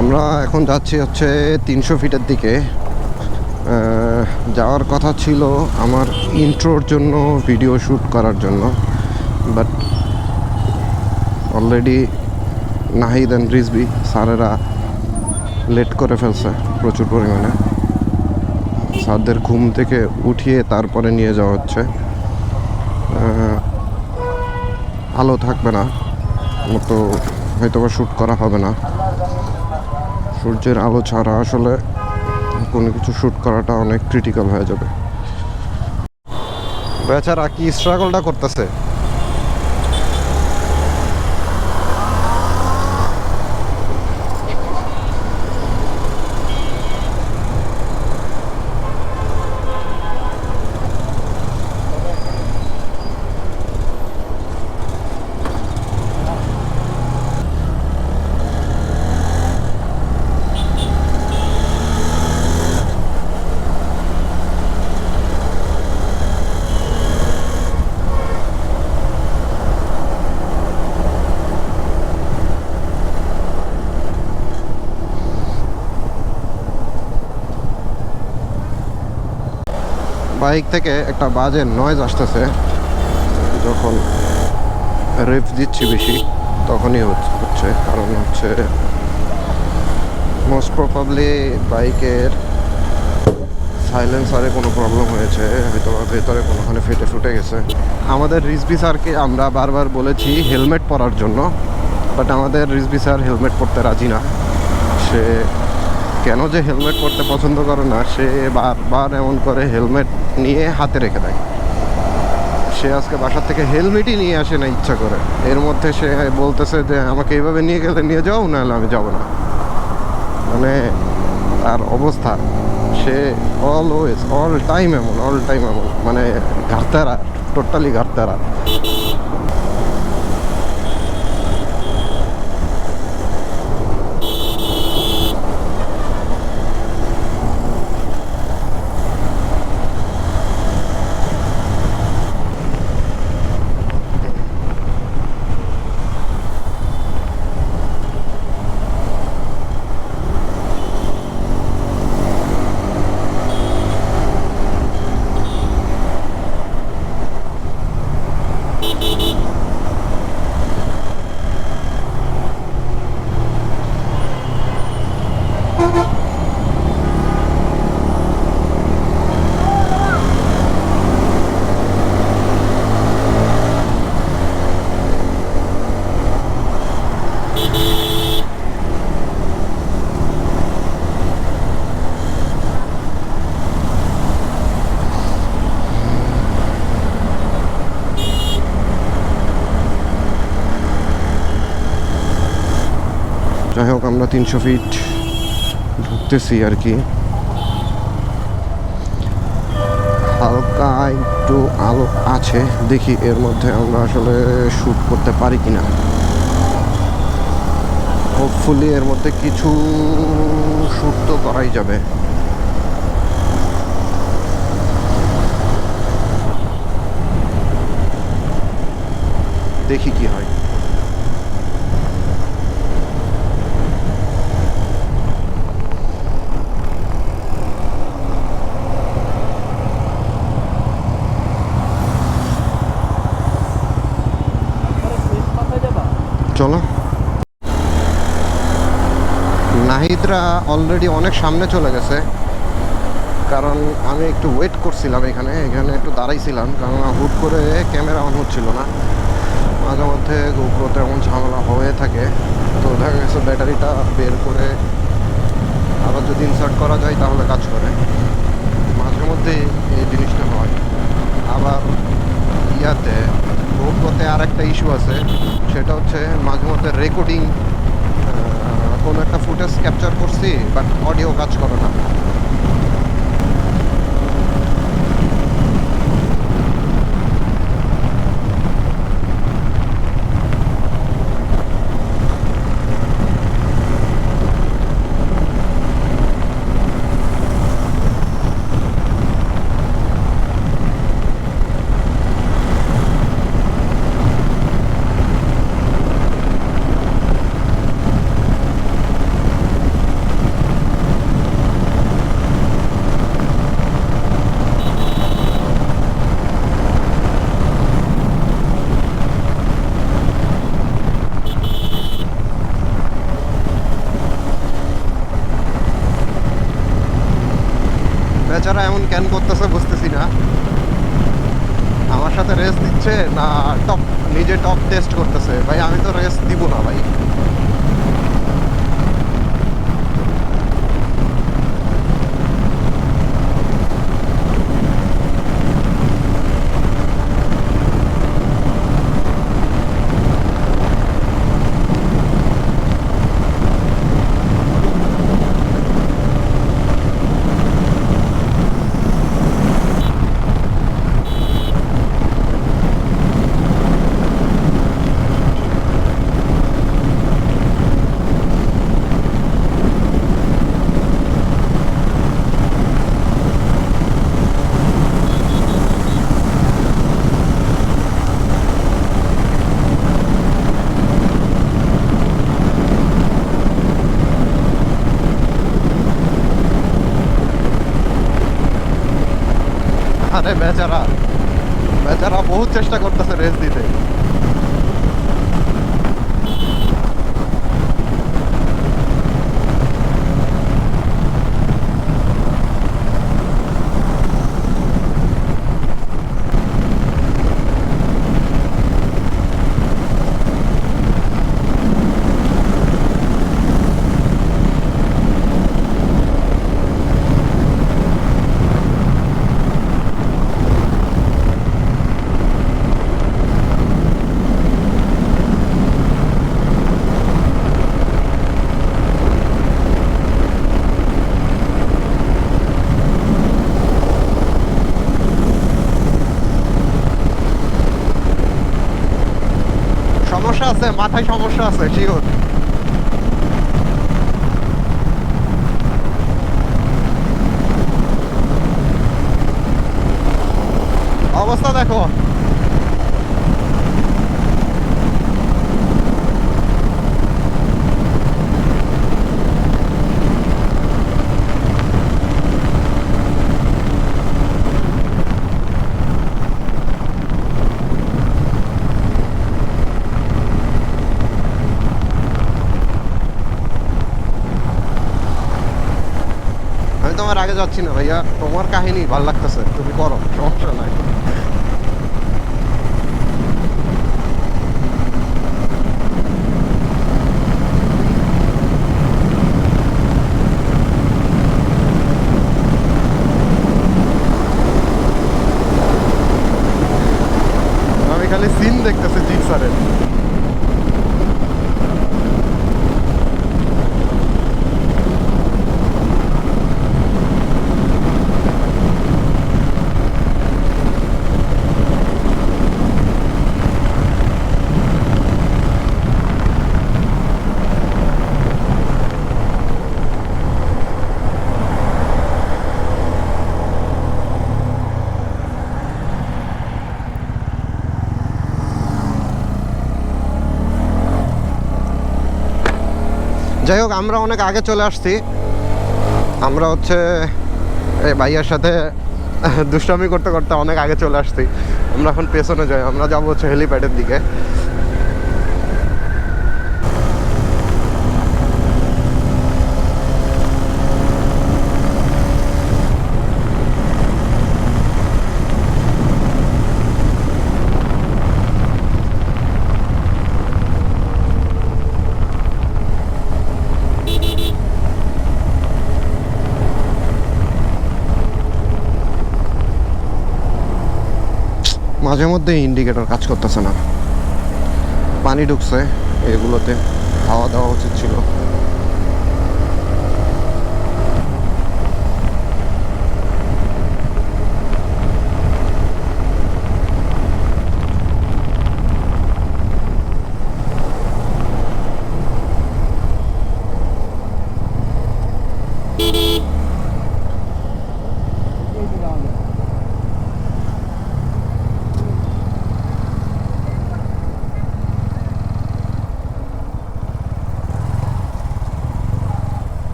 আমরা এখন যাচ্ছি হচ্ছে 300 ফিটের দিকে। যাওয়ার কথা ছিল আমার ইন্ট্রোর জন্য, ভিডিও শ্যুট করার জন্য, but already Nahid and Rizvi স্যারেরা লেট করে ফেলছে প্রচুর পরিমাণে। স্যারদের ঘুম থেকে উঠিয়ে তারপরে নিয়ে যাওয়া হচ্ছে। আলো থাকবে না, মতো হয়তো বা শ্যুট করা হবে না। সূর্যের আলো ছাড়া আসলে কোনো কিছু শ্যুট করাটা অনেক ক্রিটিক্যাল হয়ে যাবে। বেচারা কি স্ট্রাগলটা করতেছে। বাইক থেকে একটা বাজে নয়েজ আসতেছে, যখন রেভ দিচ্ছি বেশি তখনই হচ্ছে। কারণ হচ্ছে মোস্ট প্রবাবলি বাইকের সাইলেন্সারে কোনো প্রবলেম হয়েছে, হয়তো ভেতরে কোনোখানে ফেটে ফুটে গেছে। আমাদের রিজবি স্যারকে আমরা বারবার বলেছি হেলমেট পরার জন্য, বাট আমাদের রিজবি স্যার হেলমেট পরতে রাজি না। সে কেন যে হেলমেট পরতে পছন্দ করে না, সে বারবার এমন করে হেলমেট নিয়ে হাতে রেখে দেয়। সে আজকে বাসার থেকে হেলমেটই নিয়ে আসে না ইচ্ছা করে। এর মধ্যে সে বলতেছে যে আমাকে এইভাবে নিয়ে গেলে নিয়ে যাও, নাহলে আমি যাব না। মানে তার অবস্থা, সে অল টাইম এমন, মানে ঘাটতারা, টোটালি ঘাটতারা। যাই হোক, আমরা 300 ফিট ঢুকতেছি আর কি। হালকা একটু আলো আছে, দেখি এর মধ্যে আমরা আসলে শ্যুট করতে পারি কিনা। হোপফুলি এর মধ্যে কিছু শ্যুট তো করাই যাবে। দেখি কি হয়। চলো। নাহিদরা অলরেডি অনেক সামনে চলে গেছে, কারণ আমি একটু ওয়েট করছিলাম এখানে একটু দাঁড়াইছিলাম, কারণ হুট করে ক্যামেরা অন হচ্ছিল না। মাঝে মধ্যে গোপ্রোতে এমন ঝামেলা হয়ে থাকে, তো দেখা গেছে ব্যাটারিটা বের করে আবার যদি ইনসার্ট করা যায় তাহলে কাজ করে। মাঝে মধ্যে এই জিনিসটা হয়। আবার ইয়াতে গোপ্রোতে আর একটা ইস্যু আছে, সেটা হচ্ছে মাঝে মধ্যে রেকর্ডিং, কোনো একটা ফুটেজ ক্যাপচার করছি বাট অডিও কাজ করে না। ক্যান করতেছে বুঝতেছি না। আমার সাথে রেস দিচ্ছে না টপ, নিজে টপ টেস্ট করতেছে। ভাই আমি তো রেস দিব না ভাই। আরে বেচারা, বেচারা বহুত চেষ্টা করতেছে রেস দিতে। সমস্যা আছে, মাথায় সমস্যা আছে শিওর। অবস্থা দেখো। আমি তোমার আগে যাচ্ছি না ভাইয়া, তোমার কাহিনী ভাল লাগতেছে, তুমি করো, সমস্যা নাই। আমি খালি সিন দেখতেছি জিক্সারের। যাই হোক, আমরা অনেক আগে চলে আসছি। আমরা হচ্ছে এই ভাইয়ার সাথে দুষ্টামি করতে করতে অনেক আগে চলে আসছি। আমরা এখন পেছনে যাই, আমরা যাবো হচ্ছে হেলিপ্যাডের দিকে। মাঝে মধ্যে ইন্ডিকেটর কাজ করতেছে না, পানি ঢুকছে এগুলোতে, হাওয়া দেওয়া উচিত ছিল।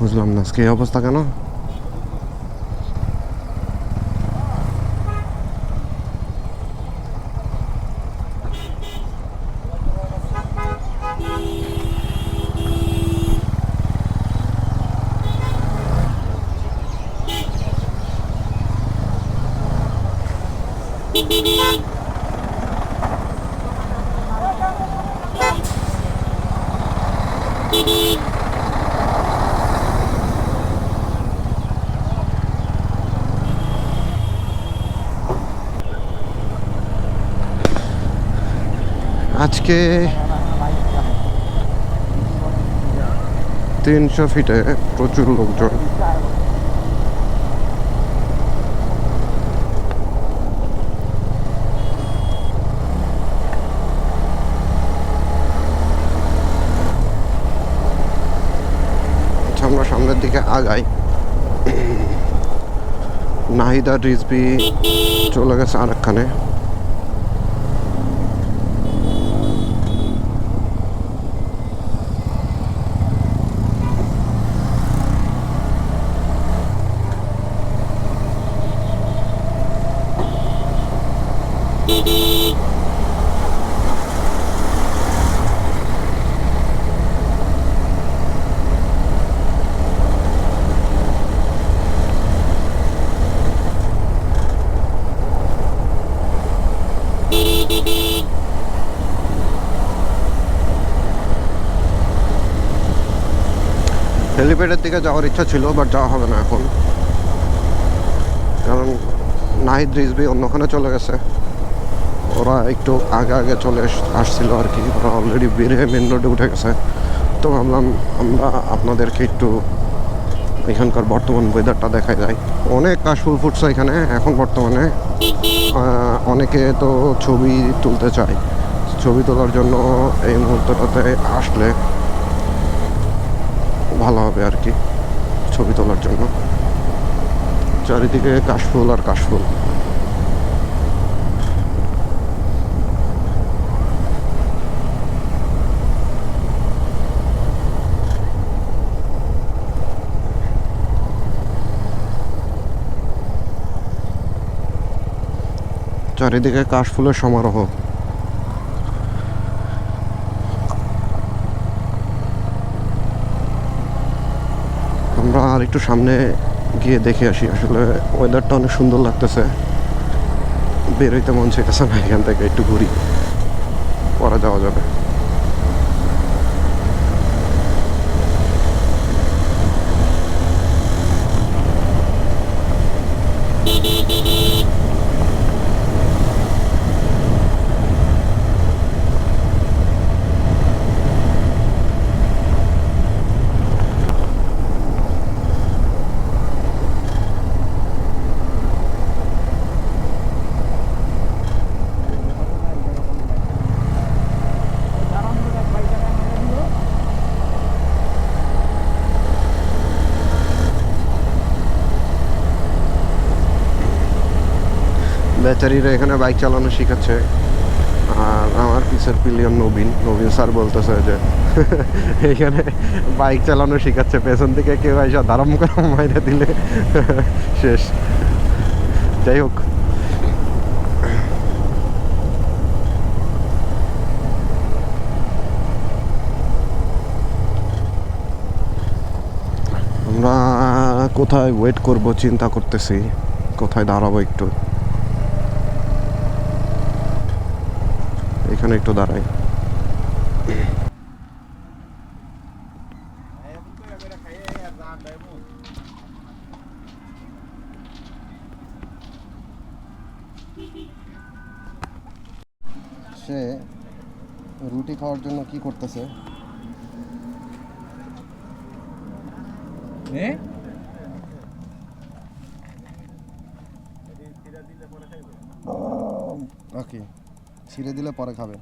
বুঝলাম না আজকে এই অবস্থা কেন। আজকে 300 ফিটে প্রচুর লোকজন। আমরা সামনের দিকে আগাই। নাহিদা রিজবি চলে গেছে আরেকখানে। হেলিপ্যাডের দিকে যাওয়ার ইচ্ছা ছিল, বাট যাওয়া হবে না এখন, কারণ নাহিদ রিজবি অন্যখানে চলে গেছে। ওরা একটু আগে আগে চলে আসছিল আর কি, ওরা অলরেডি বেরিয়ে মেন রোডে উঠে গেছে। তো ভাবলাম আমরা আপনাদেরকে একটু এখানকার বর্তমান ওয়েদারটা দেখা যায়। অনেক কাশফুল ফুটছে এখানে এখন বর্তমানে। অনেকে তো ছবি তুলতে চায়, ছবি তোলার জন্য এই মুহূর্তটাতে আসলে ভালো হবে আর কি, ছবি তোলার জন্য। চারিদিকে কাশফুল আর কাশফুল। চারিদিকে কাশফুলের সমারোহ। আমরা আর একটু সামনে গিয়ে দেখে আসি। আসলে ওয়েদারটা অনেক সুন্দর লাগতেছে, বেরোইতে মন চাইতেছে না এখান থেকে। একটু ঘুরি, পরে যাওয়া যাবে। বেচারিরা এখানে বাইক চালানো শিখাচ্ছে, আর আমার পিছের পিলিয়ন নবীন স্যার বলতেছে যে এখানে বাইক চালানো শিখাচ্ছে। পেছন থেকে কেউ এসে ধারাম করে মাইরে দিলে শেষ। যাই হোক, আমরা কোথায় ওয়েট করব চিন্তা করতেছি, কোথায় দাঁড়াবো। একটু এখানে একটু দাঁড়াই। সে রুটি খাওয়ার জন্য কি করতেছে? ওকে, ছিঁড়ে দিলে পরে খাবে।